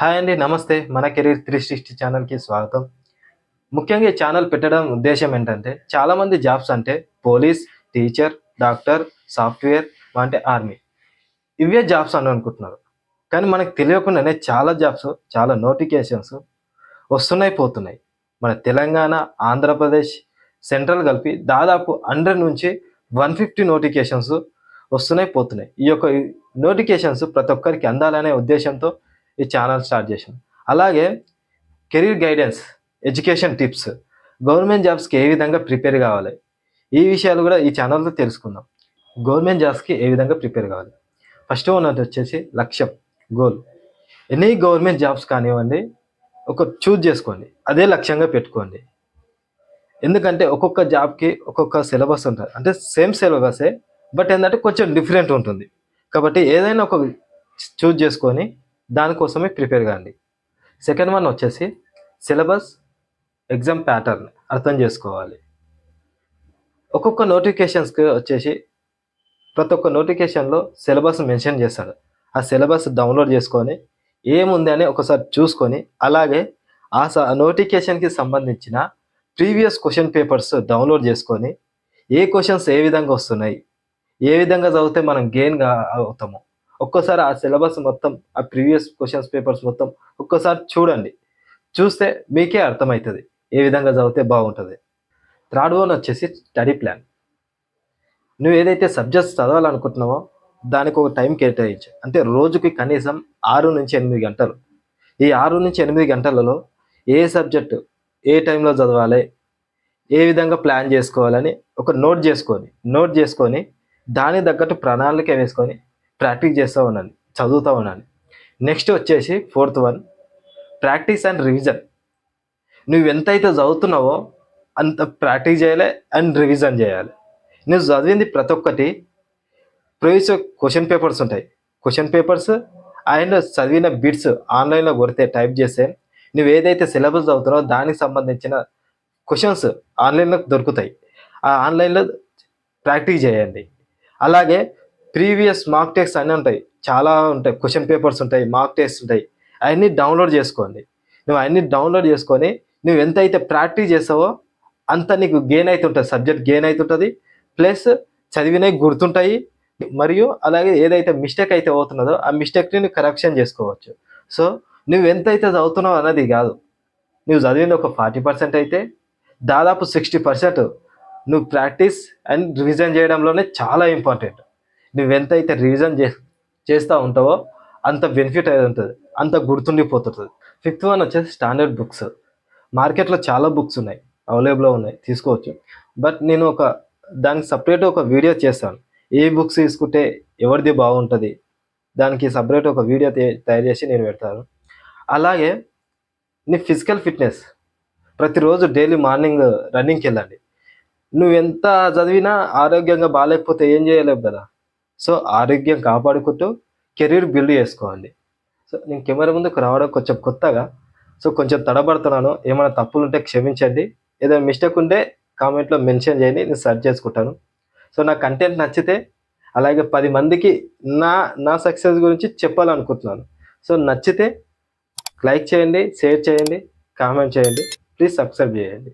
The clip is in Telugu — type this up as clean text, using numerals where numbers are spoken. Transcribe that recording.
హాయ్ అండి. నమస్తే. మన కెరీర్ 360 ఛానల్‌కి స్వాగతం. ముఖ్యంగా ఈ ఛానల్ పెట్టడం ఉద్దేశ్యం ఏంటంటే, చాలామంది జాబ్స్ అంటే పోలీస్, టీచర్, డాక్టర్, సాఫ్ట్‌వేర్ అంటే ఆర్మీ. ఇవే జాబ్స్ అని అనుకుంటున్నారు. కానీ మనకు తెలియకుండానే చాలా జాబ్స్, చాలా నోటిఫికేషన్స్ వస్తున్నాయి, పోతున్నాయి. మన తెలంగాణ, ఆంధ్రప్రదేశ్, సెంట్రల్ కలిపి దాదాపు 100 నుంచి 150 నోటిఫికేషన్స్ వస్తున్నాయి, పోతున్నాయి. ఈ యొక్క నోటిఫికేషన్స్ ప్రతి ఒక్కరికి అందాలనే ఉద్దేశ్యంతో ఈ ఛానల్ స్టార్ట్ చేశాం. అలాగే career guidance, education tips, government జాబ్స్‌కి ఏ విధంగా ప్రిపేర్ కావాలి, ఈ విషయాలు కూడా ఈ ఛానల్‌లో తెలుసుకుందాం. గవర్నమెంట్ జాబ్స్‌కి ఏ విధంగా ప్రిపేర్ కావాలి. ఫస్ట్ ఉన్నది వచ్చేసి లక్ష్యం, గోల్. ఎనీ గవర్నమెంట్ జాబ్స్ కానివ్వండి, ఒక చూజ్ చేసుకోండి, అదే లక్ష్యంగా పెట్టుకోండి. ఎందుకంటే ఒక్కొక్క జాబ్‌కి ఒక్కొక్క సిలబస్ ఉంటుంది. అంటే సేమ్ సిలబసే, బట్ ఏంటంటే కొంచెం డిఫరెంట్ ఉంటుంది. కాబట్టి ఏదైనా ఒక చూజ్ చేసుకొని దానికోసమే ప్రిపేర్ కాండి. సెకండ్ వన్ వచ్చేసి సిలబస్, ఎగ్జామ్ ప్యాటర్న్ అర్థం చేసుకోవాలి. ఒక్కొక్క నోటిఫికేషన్స్కి వచ్చేసి ప్రతి ఒక్క నోటిఫికేషన్లో సిలబస్ మెన్షన్ చేస్తాడు. ఆ సిలబస్ డౌన్లోడ్ చేసుకొని ఏముంది అని ఒకసారి చూసుకొని, అలాగే ఆ నోటిఫికేషన్కి సంబంధించిన ప్రీవియస్ క్వశ్చన్ పేపర్స్ డౌన్లోడ్ చేసుకొని, ఏ క్వశ్చన్స్ ఏ విధంగా వస్తున్నాయి, ఏ విధంగా చదివితే మనం గెయిన్గా అవుతాము, ఒక్కోసారి ఆ సిలబస్ మొత్తం, ఆ ప్రీవియస్ క్వశ్చన్స్ పేపర్స్ మొత్తం ఒక్కసారి చూడండి. చూస్తే మీకే అర్థమవుతుంది ఏ విధంగా చదివితే బాగుంటుంది. థర్డ్ వన్ వచ్చేసి స్టడీ ప్లాన్. నువ్వు ఏదైతే సబ్జెక్ట్స్ చదవాలనుకుంటున్నావో దానికి ఒక టైం కేటాయించు. అంటే రోజుకి కనీసం 6-8 గంటలు. ఈ 6-8 గంటలలో ఏ సబ్జెక్టు ఏ టైంలో చదవాలి, ఏ విధంగా ప్లాన్ చేసుకోవాలని ఒక నోట్ చేసుకొని దానికి తగ్గట్టు ప్రణాళిక వేసుకొని ప్రాక్టీస్ చేస్తూ ఉండండి, చదువుతూ ఉండండి. నెక్స్ట్ వచ్చేసి fourth one, practice and revision. నువ్వు ఎంతైతే చదువుతున్నావో అంత ప్రాక్టీస్ చేయాలి అండ్ రివిజన్ చేయాలి. నువ్వు చదివింది ప్రతి ఒక్కటి ప్రీవియస్ క్వశ్చన్ పేపర్స్ ఉంటాయి. క్వశ్చన్ పేపర్స్ అండ్ చదివిన బిట్స్ ఆన్లైన్లో కొడితే టైప్ చేస్తే నువ్వు ఏదైతే సిలబస్ చదువుతున్నావో దానికి సంబంధించిన క్వశ్చన్స్ ఆన్లైన్లో దొరుకుతాయి. ఆ ఆన్లైన్లో ప్రాక్టీస్ చేయండి. అలాగే ప్రీవియస్ మార్క్ టెస్ట్ అన్నీ ఉంటాయి, చాలా ఉంటాయి, క్వశ్చన్ పేపర్స్ ఉంటాయి, మార్క్ టెస్ట్ ఉంటాయి. అవన్నీ డౌన్లోడ్ చేసుకోండి. నువ్వు అవన్నీ డౌన్లోడ్ చేసుకొని నువ్వు ఎంతైతే ప్రాక్టీస్ చేస్తావో అంత నీకు గెయిన్ అవుతుంటుంది, సబ్జెక్ట్ గెయిన్ అవుతుంటుంది, ప్లస్ చదివినవి గుర్తుంటాయి. మరియు అలాగే ఏదైతే మిస్టేక్ అయితే అవుతున్నదో ఆ మిస్టేక్ని నువ్వు కరెక్షన్ చేసుకోవచ్చు. సో నువ్వు ఎంతైతే చదువుతున్నావు అన్నది కాదు, నువ్వు చదివింది ఒక 40% అయితే దాదాపు 60% నువ్వు ప్రాక్టీస్ అండ్ రివిజన్ చేయడంలోనే చాలా ఇంపార్టెంట్. నువ్వు ఎంతైతే రివిజన్ చేస్తూ ఉంటావో అంత బెనిఫిట్ అనేది ఉంటుంది, అంత గుర్తుండిపోతుంది. ఫిఫ్త్ వన్ వచ్చేసి స్టాండర్డ్ బుక్స్. మార్కెట్లో చాలా బుక్స్ ఉన్నాయి, అవైలబుల్లో ఉన్నాయి, తీసుకోవచ్చు. బట్ నేను దానికి సపరేట్ ఒక వీడియో చేస్తాను. ఏ బుక్స్ తీసుకుంటే ఎవరిది బాగుంటుంది, దానికి సపరేట్ ఒక వీడియో తయారు చేసి నేను పెడతాను. అలాగే నీ ఫిజికల్ ఫిట్నెస్, ప్రతిరోజు డైలీ మార్నింగ్ రన్నింగ్కి వెళ్ళండి. నువ్వు ఎంత చదివినా ఆరోగ్యంగా బాగాలేకపోతే ఏం చేయలేవు కదా. సో ఆరోగ్యం కాపాడుకుంటూ కెరీర్ బిల్డ్ చేసుకోవాలి. సో నేను కెమెరా ముందుకు రావడం కొంచెం కొత్తగా, సో కొంచెం తడబడుతున్నాను. ఏమైనా తప్పులు ఉంటే క్షమించండి. ఏదైనా మిస్టేక్ ఉంటే కామెంట్లో మెన్షన్ చేయండి, నేను సెర్చ్ చేసుకుంటాను. సో నా కంటెంట్ నచ్చితే, అలాగే 10 మందికి నా నా సక్సెస్ గురించి చెప్పాలనుకుంటున్నాను. సో నచ్చితే లైక్ చేయండి, షేర్ చేయండి, కామెంట్ చేయండి, ప్లీజ్ సబ్స్క్రైబ్ చేయండి.